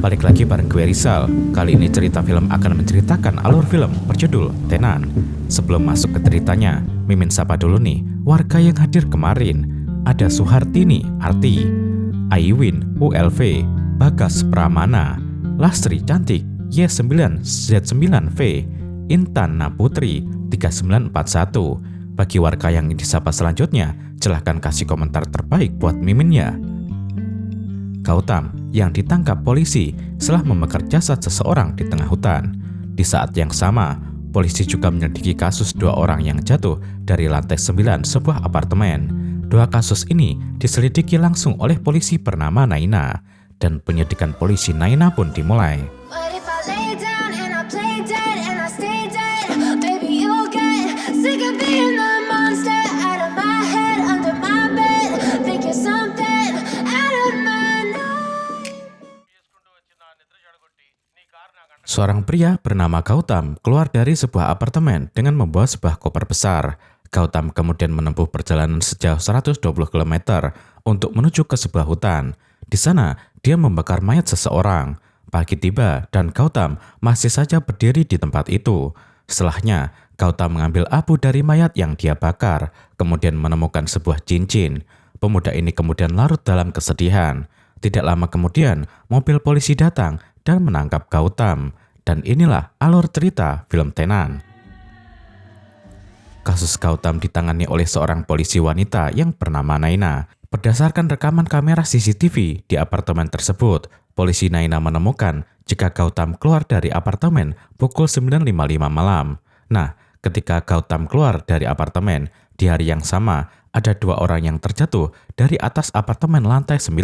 Balik lagi bareng gue Rizal. Kali ini cerita film akan menceritakan alur film berjudul Tenan. Sebelum masuk ke ceritanya, Mimin sapa dulu nih warga yang hadir kemarin. Ada Suhartini, Arti, Aiwin, ULV, Bagas Pramana, Lastri Cantik, Y9Z9V, Intan Naputri, 3941. Bagi warga yang disapa selanjutnya, silahkan kasih komentar terbaik buat Miminnya. Gautam yang ditangkap polisi setelah membakar jasad seseorang di tengah hutan. Di saat yang sama, polisi juga menyelidiki kasus 2 orang yang jatuh dari lantai 9 sebuah apartemen. 2 kasus ini diselidiki langsung oleh polisi bernama Naina, dan penyelidikan polisi Naina pun dimulai. Seorang pria bernama Gautam keluar dari sebuah apartemen dengan membawa sebuah koper besar. Gautam kemudian menempuh perjalanan sejauh 120 km untuk menuju ke sebuah hutan. Di sana, dia membakar mayat seseorang. Pagi tiba dan Gautam masih saja berdiri di tempat itu. Setelahnya, Gautam mengambil abu dari mayat yang dia bakar, kemudian menemukan sebuah cincin. Pemuda ini kemudian larut dalam kesedihan. Tidak lama kemudian, mobil polisi datang dan menangkap Gautam. Dan inilah alur cerita film Tenan. Kasus Gautam ditangani oleh seorang polisi wanita yang bernama Naina. Berdasarkan rekaman kamera CCTV di apartemen tersebut, polisi Naina menemukan jika Gautam keluar dari apartemen pukul 9.55 malam. Nah, ketika Gautam keluar dari apartemen, di hari yang sama ada 2 orang yang terjatuh dari atas apartemen lantai 9.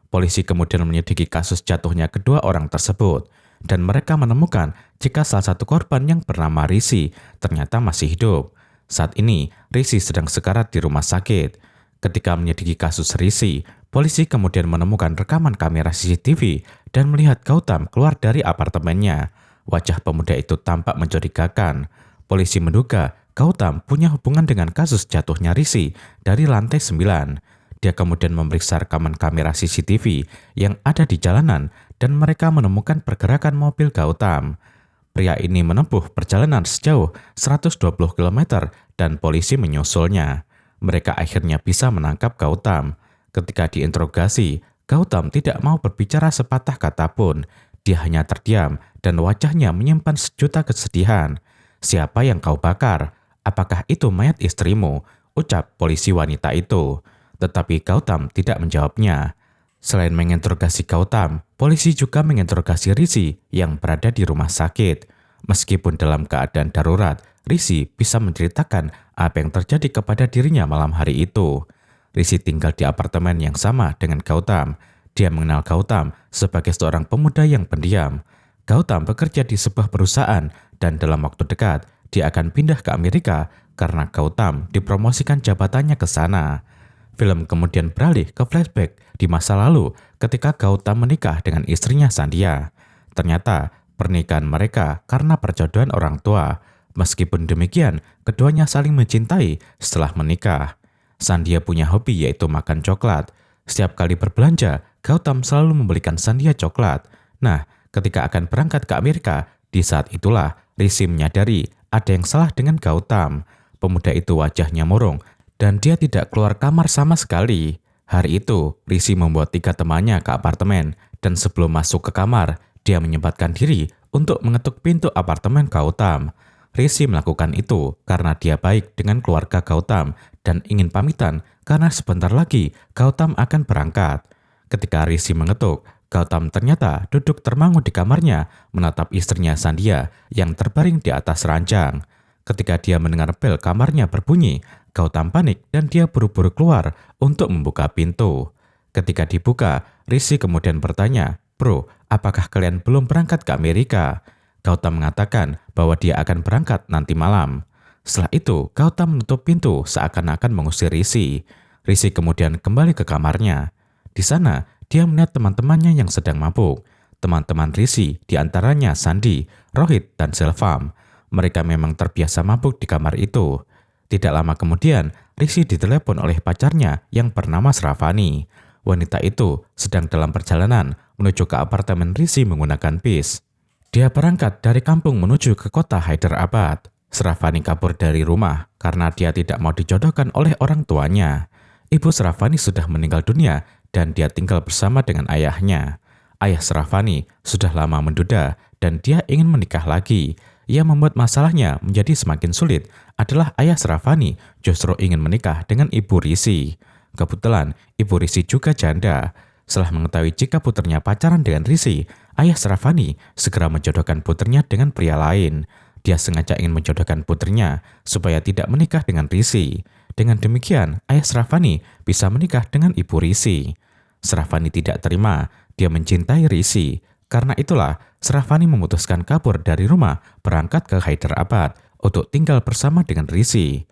Polisi kemudian menyelidiki kasus jatuhnya kedua orang tersebut, dan mereka menemukan jika salah satu korban yang bernama Risi ternyata masih hidup. Saat ini, Risi sedang sekarat di rumah sakit. Ketika menyelidiki kasus Risi, polisi kemudian menemukan rekaman kamera CCTV dan melihat Gautam keluar dari apartemennya. Wajah pemuda itu tampak mencurigakan. Polisi menduga Gautam punya hubungan dengan kasus jatuhnya Risi dari lantai 9. Dia kemudian memeriksa rekaman kamera CCTV yang ada di jalanan dan mereka menemukan pergerakan mobil Gautam. Pria ini menempuh perjalanan sejauh 120 km dan polisi menyusulnya. Mereka akhirnya bisa menangkap Gautam. Ketika diinterogasi, Gautam tidak mau berbicara sepatah kata pun. Dia hanya terdiam dan wajahnya menyimpan sejuta kesedihan. "Siapa yang kau bakar? Apakah itu mayat istrimu?" ucap polisi wanita itu. Tetapi Gautam tidak menjawabnya. Selain menginterogasi Gautam, polisi juga menginterogasi Risi yang berada di rumah sakit. Meskipun dalam keadaan darurat, Risi bisa menceritakan apa yang terjadi kepada dirinya malam hari itu. Risi tinggal di apartemen yang sama dengan Gautam. Dia mengenal Gautam sebagai seorang pemuda yang pendiam. Gautam bekerja di sebuah perusahaan dan dalam waktu dekat dia akan pindah ke Amerika karena Gautam dipromosikan jabatannya ke sana. Film kemudian beralih ke flashback di masa lalu ketika Gautam menikah dengan istrinya Sandhya. Ternyata pernikahan mereka karena perjodohan orang tua. Meskipun demikian, keduanya saling mencintai setelah menikah. Sandhya punya hobi yaitu makan coklat. Setiap kali berbelanja, Gautam selalu membelikan Sandhya coklat. Nah, ketika akan berangkat ke Amerika, di saat itulah Risi menyadari ada yang salah dengan Gautam. Pemuda itu wajahnya murung dan dia tidak keluar kamar sama sekali. Hari itu, Risi membawa 3 temannya ke apartemen dan sebelum masuk ke kamar, dia menyempatkan diri untuk mengetuk pintu apartemen Gautam. Risi melakukan itu karena dia baik dengan keluarga Gautam dan ingin pamitan karena sebentar lagi Gautam akan berangkat. Ketika Risi mengetuk, Gautam ternyata duduk termangu di kamarnya menatap istrinya Sandhya yang terbaring di atas ranjang. Ketika dia mendengar bel kamarnya berbunyi, Gautam panik dan dia buru-buru keluar untuk membuka pintu. Ketika dibuka, Risi kemudian bertanya, "Bro, apakah kalian belum berangkat ke Amerika?" Gautam mengatakan bahwa dia akan berangkat nanti malam. Setelah itu, Gautam menutup pintu seakan-akan mengusir Risi. Risi kemudian kembali ke kamarnya. Di sana, dia melihat teman-temannya yang sedang mabuk. Teman-teman Risi, diantaranya Sandi, Rohit, dan Selvam. Mereka memang terbiasa mabuk di kamar itu. Tidak lama kemudian, Risi ditelepon oleh pacarnya yang bernama Sravani. Wanita itu sedang dalam perjalanan menuju ke apartemen Rishi menggunakan bis. Dia berangkat dari kampung menuju ke kota Hyderabad. Sravani kabur dari rumah karena dia tidak mau dijodohkan oleh orang tuanya. Ibu Sravani sudah meninggal dunia dan dia tinggal bersama dengan ayahnya. Ayah Sravani sudah lama menduda dan dia ingin menikah lagi. Yang membuat masalahnya menjadi semakin sulit adalah ayah Sravani justru ingin menikah dengan ibu Rishi. Kebetulan ibu Rishi juga janda. Setelah mengetahui jika puternya pacaran dengan Rishi, ayah Sravani segera menjodohkan puternya dengan pria lain. Dia sengaja ingin menjodohkan putrinya supaya tidak menikah dengan Rishi. Dengan demikian, ayah Sravani bisa menikah dengan ibu Rishi. Sravani tidak terima, dia mencintai Rishi. Karena itulah, Sravani memutuskan kabur dari rumah berangkat ke Hyderabad untuk tinggal bersama dengan Rishi.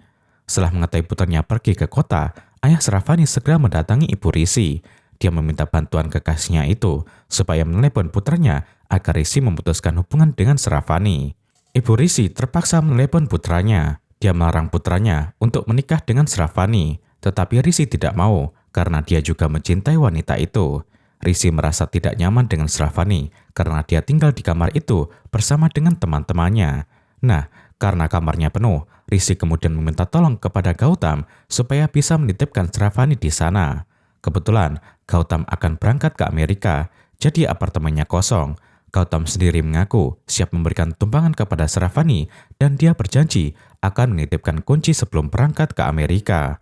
Setelah mengetahui putrinya pergi ke kota, ayah Sravani segera mendatangi ibu Rishi. Dia meminta bantuan kekasihnya itu supaya menelepon putranya agar Rishi memutuskan hubungan dengan Sravani. Ibu Rishi terpaksa menelepon putranya. Dia melarang putranya untuk menikah dengan Sravani, tetapi Rishi tidak mau karena dia juga mencintai wanita itu. Rishi merasa tidak nyaman dengan Sravani karena dia tinggal di kamar itu bersama dengan teman-temannya. Nah, karena kamarnya penuh, Rishi kemudian meminta tolong kepada Gautam supaya bisa menitipkan Sravani di sana. Kebetulan, Gautam akan berangkat ke Amerika, jadi apartemennya kosong. Gautam sendiri mengaku siap memberikan tumpangan kepada Sravani dan dia berjanji akan menitipkan kunci sebelum berangkat ke Amerika.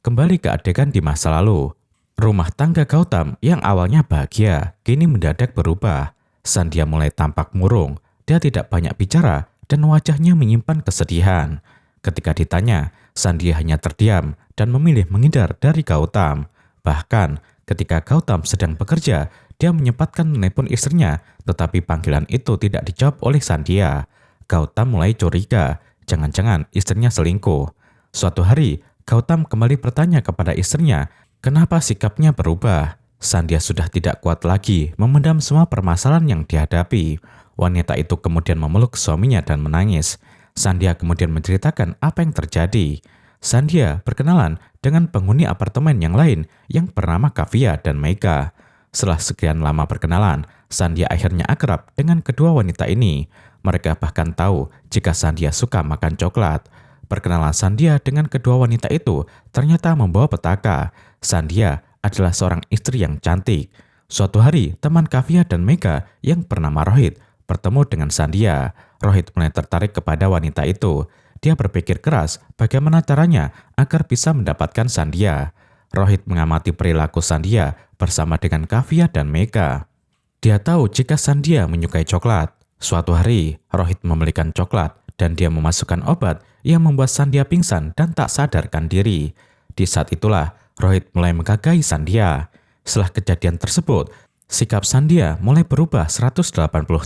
Kembali ke adegan di masa lalu, rumah tangga Gautam yang awalnya bahagia kini mendadak berubah. Sandhya mulai tampak murung, dia tidak banyak bicara dan wajahnya menyimpan kesedihan. Ketika ditanya, Sandhya hanya terdiam dan memilih menghindar dari Gautam. Bahkan ketika Gautam sedang bekerja, dia menyempatkan menelpon istrinya, tetapi panggilan itu tidak dijawab oleh Sandhya. Gautam mulai curiga, jangan-jangan istrinya selingkuh. Suatu hari, Gautam kembali bertanya kepada istrinya, kenapa sikapnya berubah. Sandhya sudah tidak kuat lagi memendam semua permasalahan yang dihadapi. Wanita itu kemudian memeluk suaminya dan menangis. Sandhya kemudian menceritakan apa yang terjadi. Sandhya berkenalan dengan penghuni apartemen yang lain yang bernama Kavya dan Mega. Setelah sekian lama berkenalan, Sandhya akhirnya akrab dengan kedua wanita ini. Mereka bahkan tahu jika Sandhya suka makan coklat. Perkenalan Sandhya dengan kedua wanita itu ternyata membawa petaka. Sandhya adalah seorang istri yang cantik. Suatu hari, teman Kavya dan Mega yang bernama Rohit bertemu dengan Sandhya. Rohit mulai tertarik kepada wanita itu. Dia berpikir keras bagaimana caranya agar bisa mendapatkan Sandhya. Rohit mengamati perilaku Sandhya bersama dengan Kavya dan Mega. Dia tahu jika Sandhya menyukai coklat. Suatu hari, Rohit membelikan coklat dan dia memasukkan obat yang membuat Sandhya pingsan dan tak sadarkan diri. Di saat itulah, Rohit mulai menggagahi Sandhya. Setelah kejadian tersebut, sikap Sandhya mulai berubah 180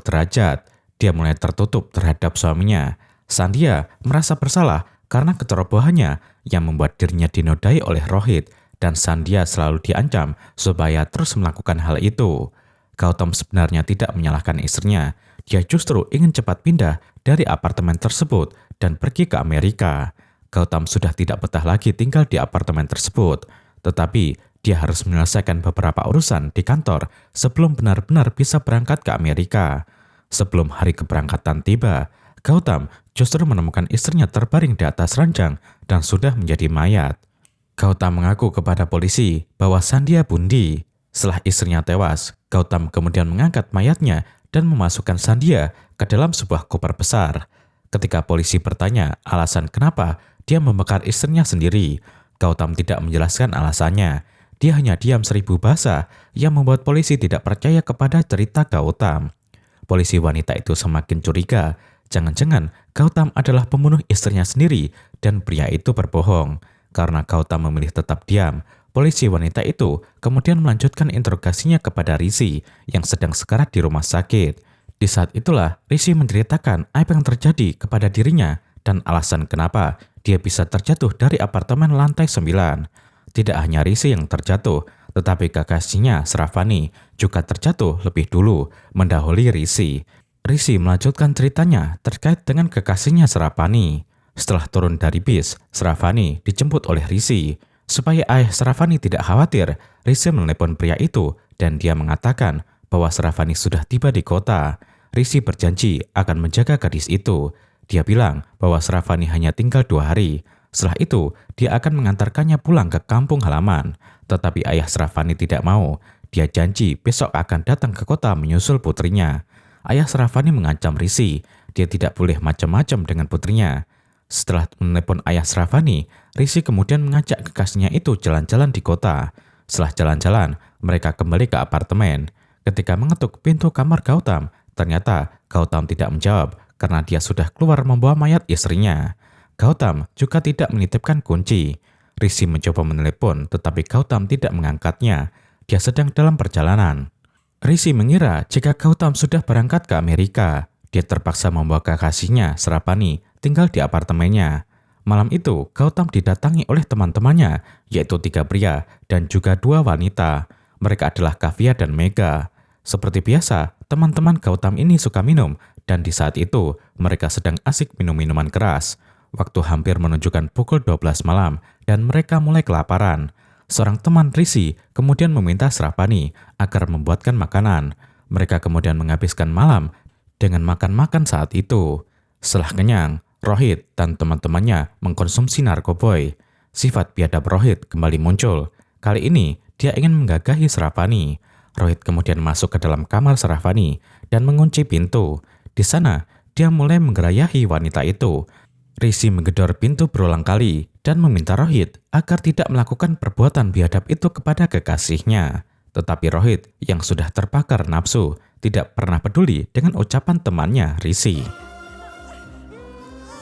derajat. Dia mulai tertutup terhadap suaminya. Sandhya merasa bersalah karena kecerobohannya yang membuat dirinya dinodai oleh Rohit. Dan Sandhya selalu diancam supaya terus melakukan hal itu. Gautam sebenarnya tidak menyalahkan istrinya. Dia justru ingin cepat pindah dari apartemen tersebut dan pergi ke Amerika. Gautam sudah tidak betah lagi tinggal di apartemen tersebut. Tetapi dia harus menyelesaikan beberapa urusan di kantor sebelum benar-benar bisa berangkat ke Amerika. Sebelum hari keberangkatan tiba, Gautam justru menemukan istrinya terbaring di atas ranjang dan sudah menjadi mayat. Gautam mengaku kepada polisi bahwa Sandhya bundi. Setelah istrinya tewas, Gautam kemudian mengangkat mayatnya dan memasukkan Sandhya ke dalam sebuah koper besar. Ketika polisi bertanya alasan kenapa dia membakar istrinya sendiri, Gautam tidak menjelaskan alasannya. Dia hanya diam 1000 bahasa yang membuat polisi tidak percaya kepada cerita Gautam. Polisi wanita itu semakin curiga. Jangan-jangan Gautam adalah pembunuh istrinya sendiri dan pria itu berbohong. Karena Gautam memilih tetap diam, polisi wanita itu kemudian melanjutkan interogasinya kepada Rishi yang sedang sekarat di rumah sakit. Di saat itulah Rishi menceritakan apa yang terjadi kepada dirinya dan alasan kenapa dia bisa terjatuh dari apartemen lantai 9. Tidak hanya Rishi yang terjatuh, tetapi kekasihnya Sravani juga terjatuh lebih dulu mendahului Rishi. Rishi melanjutkan ceritanya terkait dengan kekasihnya Sravani. Setelah turun dari bis, Sravani dijemput oleh Rishi. Supaya ayah Sravani tidak khawatir, Rishi menelepon pria itu dan dia mengatakan bahwa Sravani sudah tiba di kota. Risi berjanji akan menjaga gadis itu. Dia bilang bahwa Sravani hanya tinggal 2 hari. Setelah itu, dia akan mengantarkannya pulang ke kampung halaman. Tetapi ayah Sravani tidak mau. Dia janji besok akan datang ke kota menyusul putrinya. Ayah Sravani mengancam Risi. Dia tidak boleh macam-macam dengan putrinya. Setelah menelepon ayah Sravani, Risi kemudian mengajak kekasihnya itu jalan-jalan di kota. Setelah jalan-jalan, mereka kembali ke apartemen. Ketika mengetuk pintu kamar Gautam, ternyata Gautam tidak menjawab karena dia sudah keluar membawa mayat istrinya. Gautam juga tidak menitipkan kunci. Risi mencoba menelepon, tetapi Gautam tidak mengangkatnya. Dia sedang dalam perjalanan. Risi mengira jika Gautam sudah berangkat ke Amerika. Dia terpaksa membawa kekasihnya, Sravani, tinggal di apartemennya. Malam itu, Gautam didatangi oleh teman-temannya, yaitu 3 pria dan juga 2 wanita. Mereka adalah Kavya dan Mega. Seperti biasa, teman-teman Gautam ini suka minum, dan di saat itu, mereka sedang asik minum minuman keras. Waktu hampir menunjukkan pukul 12 malam, dan mereka mulai kelaparan. Seorang teman Risi kemudian meminta Sravani agar membuatkan makanan. Mereka kemudian menghabiskan malam dengan makan-makan saat itu. Setelah kenyang, Rohit dan teman-temannya mengkonsumsi narkoboy. Sifat biadab Rohit kembali muncul. Kali ini, dia ingin menggagahi Sravani. Rohit kemudian masuk ke dalam kamar Sravani dan mengunci pintu. Di sana, dia mulai menggerayahi wanita itu. Risi menggedor pintu berulang kali dan meminta Rohit agar tidak melakukan perbuatan biadab itu kepada kekasihnya. Tetapi Rohit yang sudah terbakar nafsu tidak pernah peduli dengan ucapan temannya Risi.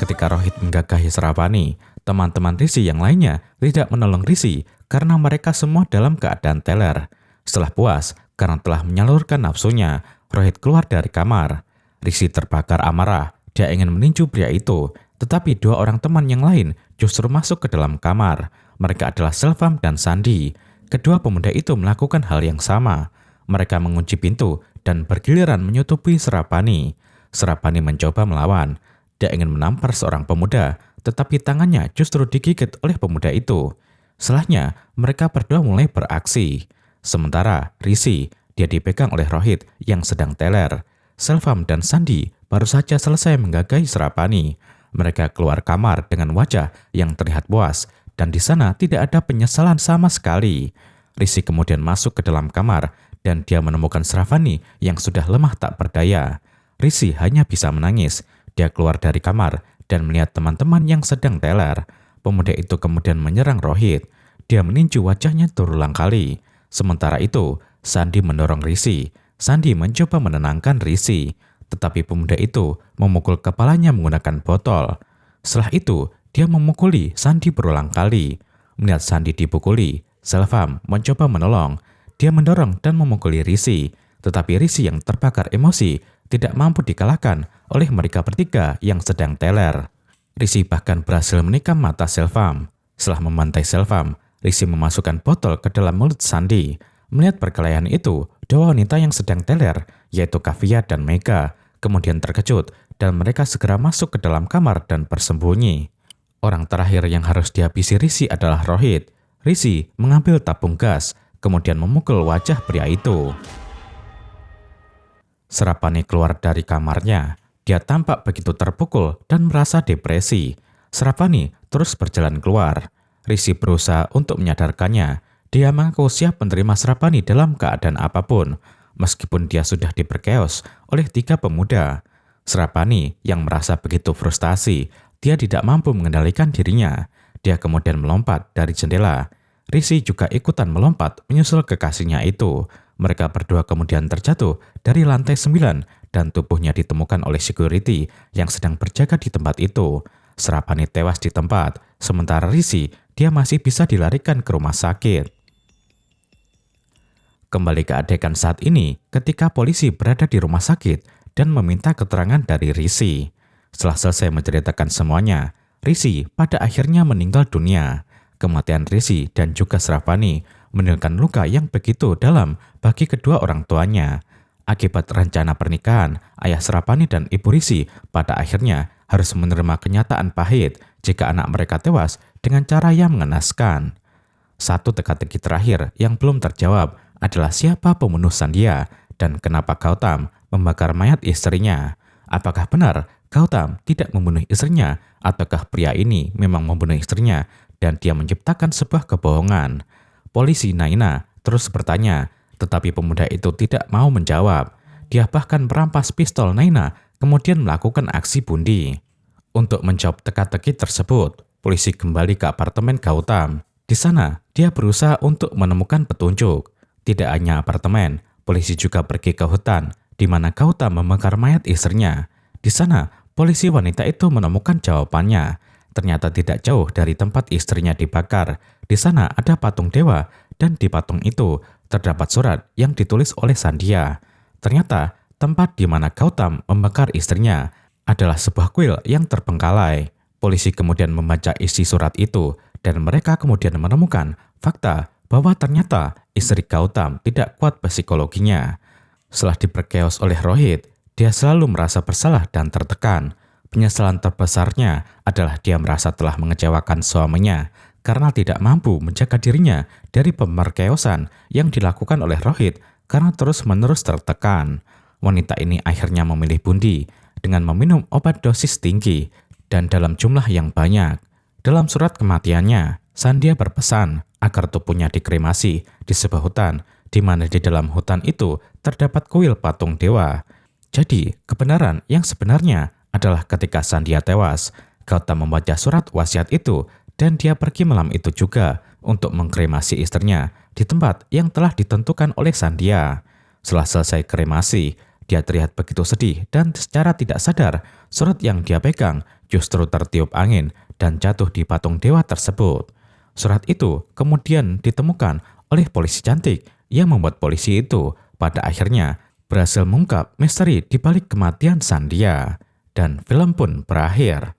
Ketika Rohit menggagahi Sravani, teman-teman Risi yang lainnya tidak menolong Risi karena mereka semua dalam keadaan teler. Setelah puas karena telah menyalurkan nafsunya, Rohit keluar dari kamar. Risi terbakar amarah, dia ingin meninju pria itu. Tetapi 2 orang teman yang lain justru masuk ke dalam kamar. Mereka adalah Selvam dan Sandi. Kedua pemuda itu melakukan hal yang sama. Mereka mengunci pintu dan bergiliran menyutupi Sravani. Sravani mencoba melawan. Dia ingin menampar seorang pemuda, tetapi tangannya justru digigit oleh pemuda itu. Setelahnya, mereka berdua mulai beraksi. Sementara Risi, dia dipegang oleh Rohit yang sedang teler. Selvam dan Sandi baru saja selesai menggagahi Sravani. Mereka keluar kamar dengan wajah yang terlihat puas, dan di sana tidak ada penyesalan sama sekali. Risi kemudian masuk ke dalam kamar, dan dia menemukan Sravani yang sudah lemah tak berdaya. Risi hanya bisa menangis. Dia keluar dari kamar dan melihat teman-teman yang sedang teler. Pemuda itu kemudian menyerang Rohit. Dia meninju wajahnya berulang kali. Sementara itu, Sandi mendorong Risi. Sandi mencoba menenangkan Risi. Tetapi pemuda itu memukul kepalanya menggunakan botol. Setelah itu, dia memukuli Sandi berulang kali. Melihat Sandi dipukuli, Selvam mencoba menolong. Dia mendorong dan memukuli Risi. Tetapi Risi yang terbakar emosi tidak mampu dikalahkan oleh mereka bertiga yang sedang teler. Risi bahkan berhasil menikam mata Selvam. Setelah membantai Selvam, Risi memasukkan botol ke dalam mulut Sandi. Melihat perkelahian itu, 2 wanita yang sedang teler, yaitu Kavya dan Mega, kemudian terkejut dan mereka segera masuk ke dalam kamar dan bersembunyi. Orang terakhir yang harus dihabisi Risi adalah Rohit. Risi mengambil tabung gas, kemudian memukul wajah pria itu. Sravani keluar dari kamarnya. Dia tampak begitu terpukul dan merasa depresi. Sravani terus berjalan keluar. Risi berusaha untuk menyadarkannya. Dia mengaku siap menerima Sravani dalam keadaan apapun, meskipun dia sudah diperkeos oleh 3 pemuda. Sravani yang merasa begitu frustasi, dia tidak mampu mengendalikan dirinya. Dia kemudian melompat dari jendela. Risi juga ikutan melompat menyusul kekasihnya itu. Mereka berdua kemudian terjatuh dari lantai 9 dan tubuhnya ditemukan oleh security yang sedang berjaga di tempat itu. Sravani tewas di tempat, sementara Risi dia masih bisa dilarikan ke rumah sakit. Kembali ke adegan saat ini ketika polisi berada di rumah sakit dan meminta keterangan dari Risi. Setelah selesai menceritakan semuanya, Risi pada akhirnya meninggal dunia. Kematian Risi dan juga Sravani meninggalkan luka yang begitu dalam bagi kedua orang tuanya. Akibat rencana pernikahan, ayah Sravani dan ibu Risi pada akhirnya harus menerima kenyataan pahit jika anak mereka tewas dengan cara yang mengenaskan. Satu teka-teki terakhir yang belum terjawab adalah siapa pembunuh Sandhya dan kenapa Gautam membakar mayat istrinya. Apakah benar Gautam tidak membunuh istrinya ataukah pria ini memang membunuh istrinya dan dia menciptakan sebuah kebohongan? Polisi Naina terus bertanya, tetapi pemuda itu tidak mau menjawab. Dia bahkan merampas pistol Naina kemudian melakukan aksi bunuh. Untuk menjawab teka-teki tersebut, polisi kembali ke apartemen Gautam. Di sana, dia berusaha untuk menemukan petunjuk. Tidak hanya apartemen, polisi juga pergi ke hutan, di mana Gautam membakar mayat istrinya. Di sana, polisi wanita itu menemukan jawabannya. Ternyata tidak jauh dari tempat istrinya dibakar. Di sana ada patung dewa, dan di patung itu terdapat surat yang ditulis oleh Sandhya. Ternyata, tempat di mana Gautam membakar istrinya adalah sebuah kuil yang terbengkalai. Polisi kemudian membaca isi surat itu dan mereka kemudian menemukan fakta bahwa ternyata istri Gautam tidak kuat psikologinya. Setelah diperkeos oleh Rohit, dia selalu merasa bersalah dan tertekan. Penyesalan terbesarnya adalah dia merasa telah mengecewakan suaminya karena tidak mampu menjaga dirinya dari pemerkeosan yang dilakukan oleh Rohit karena terus-menerus tertekan. Wanita ini akhirnya memilih bunuh dengan meminum obat dosis tinggi dan dalam jumlah yang banyak. Dalam surat kematiannya, Sandhya berpesan agar tubuhnya dikremasi di sebuah hutan, di mana di dalam hutan itu terdapat kuil patung dewa. Jadi, kebenaran yang sebenarnya adalah ketika Sandhya tewas, Gautam membaca surat wasiat itu dan dia pergi malam itu juga untuk mengkremasi istrinya di tempat yang telah ditentukan oleh Sandhya. Setelah selesai kremasi, dia terlihat begitu sedih dan secara tidak sadar surat yang dia pegang justru tertiup angin dan jatuh di patung dewa tersebut. Surat itu kemudian ditemukan oleh polisi cantik yang membuat polisi itu pada akhirnya berhasil mengungkap misteri di balik kematian Sandhya. Dan film pun berakhir.